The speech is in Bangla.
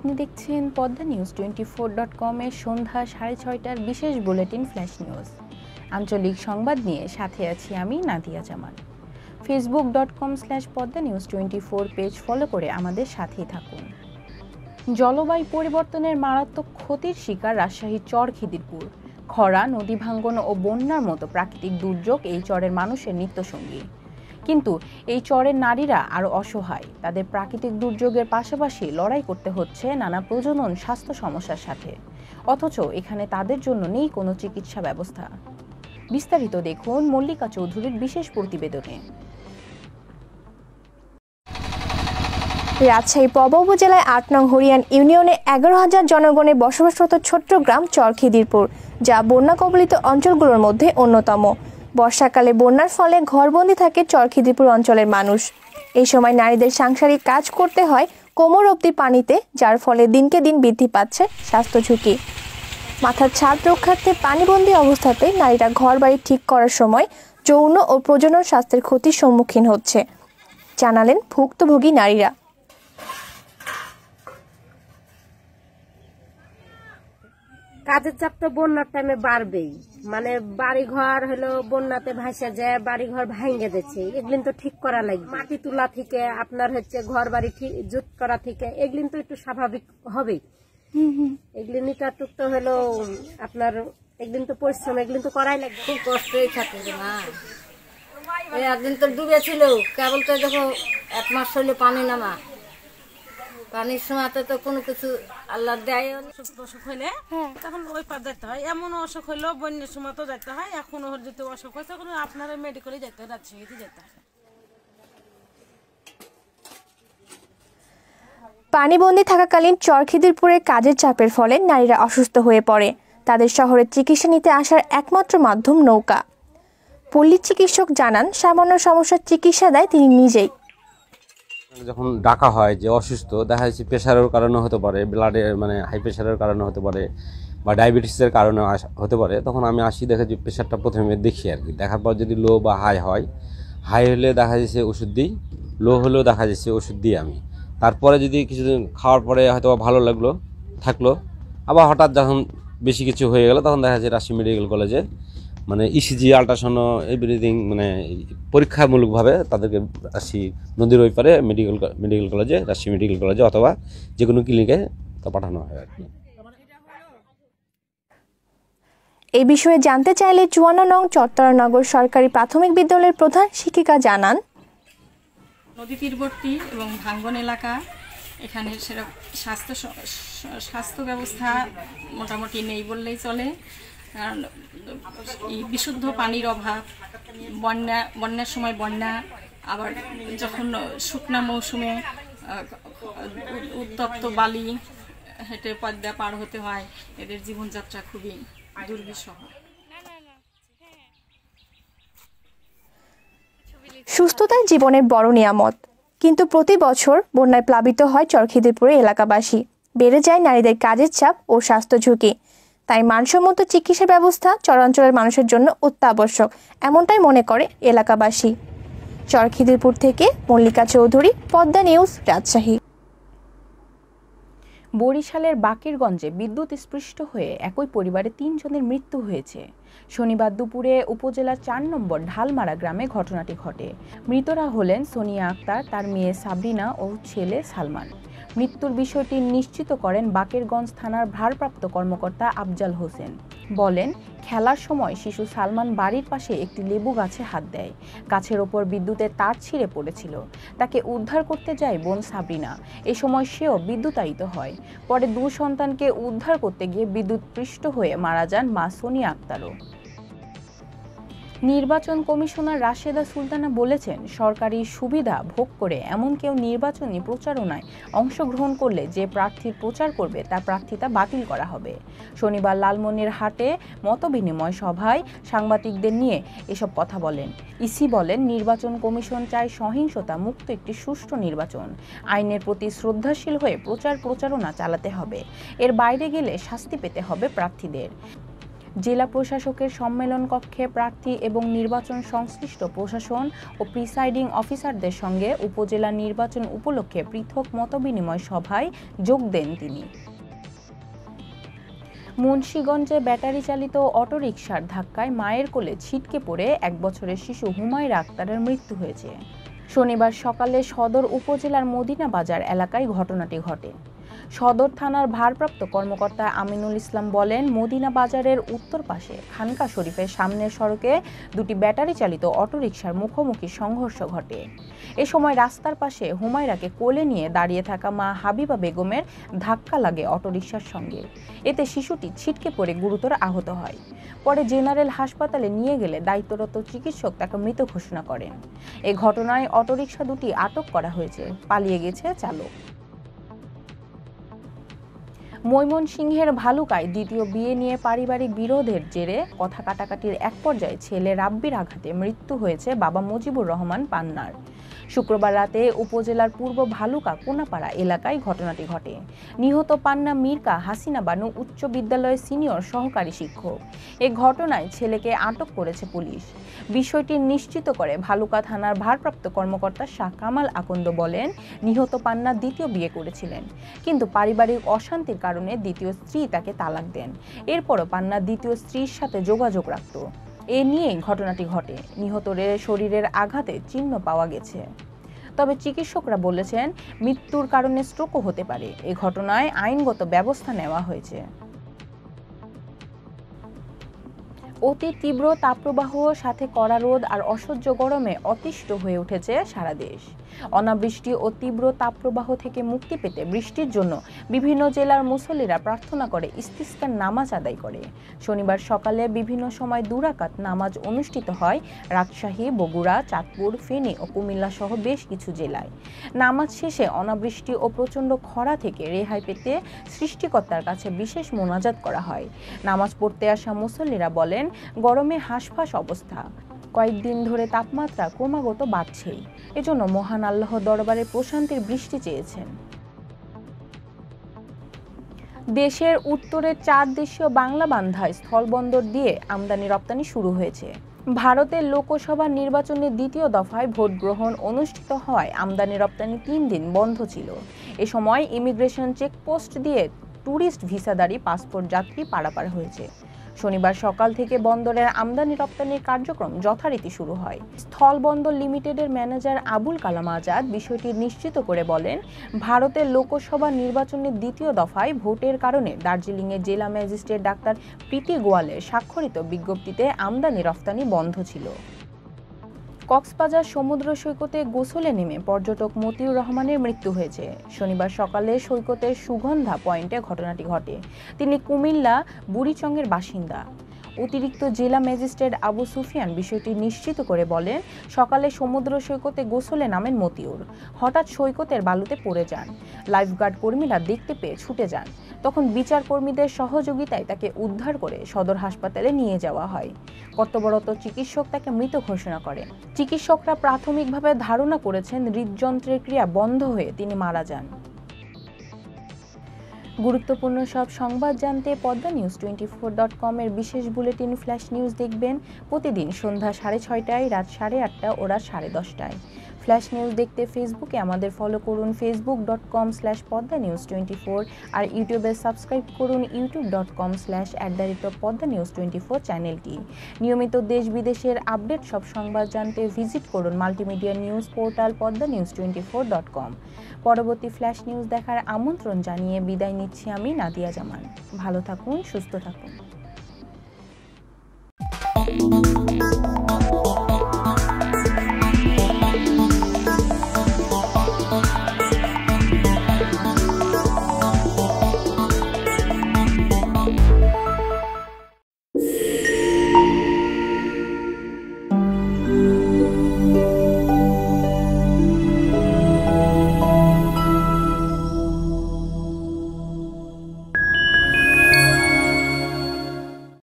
আপনি দেখছেন পদ্মা নিউজ 24.com এর সন্ধ্যা 6:30টার বিশেষ বুলেটিন ফ্ল্যাশ নিউজ। আঞ্চলিক সংবাদ নিয়ে সাথে আছি আমি নাদিয়া জামান। facebook.com/poddanews24 পেজ ফলো করে আমাদের সাথেই থাকুন। জলবায়ু পরিবর্তনের মারাত্মক ক্ষতির শিকার রাজশাহীর চর খিদিরপুর। খরা, নদী ভাঙ্গন ও বন্যার মতো প্রাকৃতিক দুর্যোগ এই চরের মানুষের নিত্যসঙ্গী। কিন্তু এই চরের নারীরা আরও অসহায়। তাদের প্রাকৃতিক দুর্যোগের পাশাপাশি লড়াই করতে হচ্ছে নানা প্রজনন স্বাস্থ্য সমস্যার সাথে, অথচ এখানে তাদের জন্য নেই কোনো চিকিৎসা ব্যবস্থা। বিস্তারিত দেখুন মল্লিকা চৌধুরীর বিশেষ প্রতিবেদনে। রাজশাহী পৌর উপজেলায় ৮ নং হরিয়ান ইউনিয়নে ১১,০০০ জনগণের বসবাসরত ছোট্ট গ্রাম চর খিদিরপুর, যা বন্যা কবলিত অঞ্চলগুলোর মধ্যে অন্যতম। বর্ষাকালে বন্যার ফলে ঘরবন্দি থাকে চর খিদিরপুর অঞ্চলের মানুষ। এই সময় নারীদের সাংসারিক কাজ করতে হয় কোমর অবধি পানিতে, যার ফলে দিনকে দিন বৃদ্ধি পাচ্ছে স্বাস্থ্য ঝুঁকি। মাথার ছাদ রক্ষার্থে পানিবন্দী অবস্থাতে নারীরা ঘর বাড়ি ঠিক করার সময় যৌন ও প্রজনন স্বাস্থ্যের ক্ষতির সম্মুখীন হচ্ছে, জানালেন ভুক্তভোগী নারীরা। কাজের চাপ তো বন্যার টাইমে বাড়বেই, মানে বাড়ি ঘর হলো বন্যাতে ভাসে যায়, বাড়ি ঘর ভাঙ্গে যাচ্ছে, এগুলিন তো ঠিক করা লাগবে। মাটি তোলা থেকে আপনার হচ্ছে ঘর বাড়ি ঠিক জুত করা থেকে এগুলিন তো একটু স্বাভাবিক হবেই। এগুলিন টুক তো হলো আপনার এগুলিন তো পরিশ্রম, এগুলিন তো করাই লাগবে। খুব কষ্টই থাকে না, ওই একদিন তো ডুবেছিল, কেবল তো দেখো 1 মাস হইলে পানি নামা, পানির সময় তো কোনো কিছু আল্লাহ দেয়। অসুখ হইলে তখন ওই পার যেতে হয়, এমন অসুখ হইলেও বন্যার সময় তো যেতে হয়। এখন ওর যদি অসুখ হয় তখন আপনার মেডিকেলে যেতে হয়, রাজশাহীতে যেতে হয়। পানিবন্দী থাকাকালীন চর খিদিরপুরের কাজের চাপের ফলে নারীরা অসুস্থ হয়ে পড়ে। তাদের শহরে চিকিৎসা নিতে আসার একমাত্র মাধ্যম নৌকা। পল্লী চিকিৎসক জানান, সামান্য সমস্যার চিকিৎসা দেয় তিনি নিজেই। যখন ডাকা হয় যে অসুস্থ, দেখা যাচ্ছে প্রেশারের কারণে হতে পারে, ব্লাডের মানে হাই প্রেশারের কারণে হতে পারে, বা ডায়াবেটিসের কারণে হতে পারে, তখন আমি আসি, দেখে যে প্রেশারটা প্রথমে দেখি আর কি। দেখার পর যদি লো বা হাই হয়, হাই হলে দেখা যাচ্ছে ওষুধ দিই, লো হলেও দেখা যাচ্ছে ওষুধ দিই আমি। তারপরে যদি কিছুদিন খাওয়ার পরে হয়তো ভালো থাকলো, আবার হঠাৎ যখন বেশি কিছু হয়ে গেল, তখন দেখা যাচ্ছে রাজশাহী মেডিকেল কলেজে মানে ইসিজি, আল্ট্রাসাউন্ড, এভরিথিং মানে পরীক্ষামূলকভাবে তাদেরকে রাজশাহী নদীর ওই পারে মেডিকেল কলেজে, রাজশাহী মেডিকেল কলেজে অথবা যে কোনো ক্লিনিকে তা পাঠানো হয় আর কি। এই বিষয়ে জানতে চাইলে ৫৪ নং চত্বরনগর সরকারি প্রাথমিক বিদ্যালয়ের প্রধান শিক্ষিকা জানান, নদী তীরবর্তী এবং ভাঙ্গন এলাকা, এখানে সেরকম স্বাস্থ্য ব্যবস্থা মোটামুটি নেই বললেই চলে। কারণ বিশুদ্ধ পানির অভাব, বন্যার সময় বন্যা, আবার যখন শুকনা মৌসুমে উত্তপ্ত বালি হেঁটে পদ্মা পার হতে হয়, এদের জীবনযাত্রা খুবই দুর্বিষহ। সুস্থতাই জীবনের বড় নিয়ামত, কিন্তু প্রতি বছর বন্যায় প্লাবিত হয় চর খিদিরপুরের এলাকাবাসী। বেড়ে যায় নারীদের কাজের চাপ ও স্বাস্থ্য ঝুঁকি। তাই মানসম্মত চিকিৎসা ব্যবস্থা চরাঞ্চলের মানুষের জন্য অত্যাবশ্যক, এমনটাই মনে করে এলাকাবাসী। চর খিদিরপুর থেকে মল্লিকা চৌধুরী, পদ্মা নিউজ, রাজশাহী। বরিশালের বাকেরগঞ্জে বিদ্যুৎ স্পৃষ্ট হয়ে একই পরিবারে ৩ জনের মৃত্যু হয়েছে। শনিবার দুপুরে উপজেলার ৪ নম্বর ঢালমারা গ্রামে ঘটনাটি ঘটে। মৃতরা হলেন সোনিয়া আক্তার, তার মেয়ে সাবরিনা ও ছেলে সালমান। মৃত্যুর বিষয়টি নিশ্চিত করেন বাকেরগঞ্জ থানার ভারপ্রাপ্ত কর্মকর্তা আফজাল হোসেন। বলেন, খেলার সময় শিশু সালমান বাড়ির পাশে একটি লেবু গাছে হাত দেয়। গাছের ওপর বিদ্যুতের তার ছিঁড়ে পড়েছিল। তাকে উদ্ধার করতে যায় বোন সাবরিনা। এ সময় সেও বিদ্যুতায়িত হয়। পরে 2 সন্তানকে উদ্ধার করতে গিয়ে বিদ্যুৎস্পৃষ্ট হয়ে মারা যান মা সোনিয়া আক্তারও। নির্বাচন কমিশনার রাশেদা সুলতানা বলেছেন, সরকারি সুবিধা ভোগ করে এমন কেউ নির্বাচনী প্রচারণায় অংশগ্রহণ করলে যে প্রার্থীর প্রচার করবে তার প্রার্থিতা বাতিল করা হবে। শনিবার লালমনিরহাটে মতবিনিময় সভায় সাংবাদিকদের নিয়ে এসব কথা বলেন। ইসি বলেন, নির্বাচন কমিশন চায় সহিংসতা মুক্ত একটি সুষ্ঠু নির্বাচন। আইনের প্রতি শ্রদ্ধাশীল হয়ে প্রচারণা চালাতে হবে। এর বাইরে গেলে শাস্তি পেতে হবে প্রার্থীদের। জেলা প্রশাসকের সম্মেলন কক্ষে প্রার্থী এবং নির্বাচন সংশ্লিষ্ট প্রশাসন ও প্রিসাইডিং অফিসারদের সঙ্গে উপজেলা নির্বাচন উপলক্ষে পৃথক মতবিনিময় সভায় যোগ দেন তিনি। মুন্সিগঞ্জে ব্যাটারি চালিত অটোরিকশার ধাক্কায় মায়ের কোলে ছিটকে পড়ে 1 বছরের শিশু হুমায়রা আক্তারের মৃত্যু হয়েছে। শনিবার সকালে সদর উপজেলার মদিনা বাজার এলাকায় ঘটনাটি ঘটে। সদর থানার ভারপ্রাপ্ত কর্মকর্তা আমিনুল ইসলাম বলেন, মদিনা বাজারের উত্তর পাশে খানকা শরীফের সামনের সড়কে দুটি ব্যাটারি চালিত অটোরিকশার মুখোমুখি সংঘর্ষ ঘটে। এ সময় রাস্তার পাশে হুমায়রাকে কোলে নিয়ে দাঁড়িয়ে থাকা মা হাবিবা বেগমের ধাক্কা লাগে অটোরিকশার সঙ্গে। এতে শিশুটি ছিটকে পড়ে গুরুতর আহত হয়। পরে জেনারেল হাসপাতালে নিয়ে গেলে দায়িত্বরত চিকিৎসক তাকে মৃত ঘোষণা করেন। এ ঘটনায় অটোরিকশা দুটি আটক করা হয়েছে, পালিয়ে গেছে চালক। ময়মনসিংহের ভালুকায় দ্বিতীয় বিয়ে নিয়ে পারিবারিক বিরোধের জেরে কথা কাটাকাটির এক পর্যায়ে ছেলে রাব্বির আঘাতে মৃত্যু হয়েছে বাবা মুজিবুর রহমান পান্নার। শুক্রবার রাতে উপজেলার পূর্ব ভালুকা কোনাপাড়া এলাকায় ঘটনাটি ঘটে। নিহত পান্না মির্কা হাসিনা বানু উচ্চ বিদ্যালয়ের সিনিয়র সহকারী শিক্ষক। এ ঘটনায় ছেলেকে আটক করেছে পুলিশ। বিষয়টি নিশ্চিত করে ভালুকা থানার ভারপ্রাপ্ত কর্মকর্তা শাহ কামাল আকন্দ বলেন, নিহত পান্না দ্বিতীয় বিয়ে করেছিলেন, কিন্তু পারিবারিক অশান্তির কারণে দ্বিতীয় স্ত্রী তাকে তালাক দেন। এরপরও পান্না দ্বিতীয় স্ত্রীর সাথে যোগাযোগ রাখত। এ নিয়েই ঘটনাটি ঘটে। নিহতদের শরীরের আঘাতে চিহ্ন পাওয়া গেছে, তবে চিকিৎসকরা বলেছেন মৃত্যুর কারণে স্ট্রোকও হতে পারে। এ ঘটনায় আইনগত ব্যবস্থা নেওয়া হয়েছে। অতি তীব্র তাপপ্রবাহ সাথে কড়া রোদ আর অসহ্য গরমে অতিষ্ঠ হয়ে উঠেছে সারা দেশ। অনাবৃষ্টি ও তীব্র তাপপ্রবাহ থেকে মুক্তি পেতে বৃষ্টির জন্য বিভিন্ন জেলার মুসল্লিরা প্রার্থনা করে ইস্তিসকার নামাজ আদায় করে। শনিবার সকালে বিভিন্ন সময় 2 রাকাত নামাজ অনুষ্ঠিত হয় রাজশাহী, বগুড়া, চাঁদপুর, ফেনী ও কুমিল্লা সহ বেশ কিছু জেলায়। নামাজ শেষে অনাবৃষ্টি ও প্রচণ্ড খরা থেকে রেহাই পেতে সৃষ্টিকর্তার কাছে বিশেষ মোনাজাত করা হয়। নামাজ পড়তে আসা মুসল্লিরা বলেন, গরমে হাঁসফাঁস অবস্থা, কয়েকদিন ধরে তাপমাত্রা ক্রমাগত বাড়ছেই। এজন্য মহান আল্লাহ দরবারে প্রশান্তির বৃষ্টি চেয়েছেন। দেশের উত্তরের 4 দেশীয় বাংলা বান্ধায় স্থলবন্দর দিয়ে আমদানি রপ্তানি শুরু হয়েছে। ভারতের লোকসভা নির্বাচনের দ্বিতীয় দফায় ভোট গ্রহণ অনুষ্ঠিত হওয়ায় আমদানি রপ্তানি 3 দিন বন্ধ ছিল। এ সময় ইমিগ্রেশন চেকপোস্ট দিয়ে ট্যুরিস্ট ভিসাধারী পাসপোর্ট যাত্রী পারাপার হয়েছে। শনিবার সকাল থেকে বন্দরের আমদানি রপ্তানির কার্যক্রম যথারীতি শুরু হয়। স্থলবন্দর লিমিটেডের ম্যানেজার আবুল কালাম আজাদ বিষয়টি নিশ্চিত করে বলেন, ভারতের লোকসভা নির্বাচনের দ্বিতীয় দফায় ভোটের কারণে দার্জিলিংয়ের জেলা ম্যাজিস্ট্রেট ডাক্তার প্রীতি গোয়ালের স্বাক্ষরিত বিজ্ঞপ্তিতে আমদানি রপ্তানি বন্ধ ছিল। কক্সবাজার সমুদ্র সৈকতে গোসলে নেমে পর্যটক মতিউর রহমানের মৃত্যু হয়েছে। শনিবার সকালে সৈকতের সুগন্ধা পয়েন্টে ঘটনাটি ঘটে। তিনি কুমিল্লা বুড়িচংয়ের বাসিন্দা। অতিরিক্ত জেলা ম্যাজিস্ট্রেট আবু সুফিয়ান বিষয়টি নিশ্চিত করে বলেন, সকালে সমুদ্র সৈকতে গোসলে নামেন মতিউর। হঠাৎ সৈকতের বালুতে পড়ে যান। লাইফগার্ড কর্মীরা দেখতে পেয়ে ছুটে যান। তখন বিচারকর্মীদের সহযোগিতায় তাকে উদ্ধার করে সদর হাসপাতালে নিয়ে যাওয়া হয়। কর্তব্যরত চিকিৎসক তাকে মৃত ঘোষণা করেন। চিকিৎসকরা প্রাথমিকভাবে ধারণা করেছেন হৃদযন্ত্রের ক্রিয়া বন্ধ হয়ে তিনি মারা যান। গুরুত্বপূর্ণ সব সংবাদ জানতে poddanews24.com এর বিশেষ বুলেটিন ফ্ল্যাশ নিউজ দেখবেন প্রতিদিন সন্ধ্যা 6:30টায়, রাত 8:30টা ও রাত 10:30টায়। ফ্ল্যাশ নিউজ দেখতে ফেসবুকে আমাদের ফলো করুন facebook.com/poddanews24 আর ইউটিউবে সাবস্ক্রাইব করুন youtube.com/poddanews24 চ্যানেলটি। নিয়মিত দেশ বিদেশের আপডেট সব সংবাদ জানতে ভিজিট করুন মাল্টিমিডিয়া নিউজ পোর্টাল poddanews24.com। পরবর্তী ফ্ল্যাশ নিউজ দেখার আমন্ত্রণ জানিয়ে বিদায় নিচ্ছি আমি নাদিয়া জামান। ভালো থাকুন, সুস্থ থাকুন।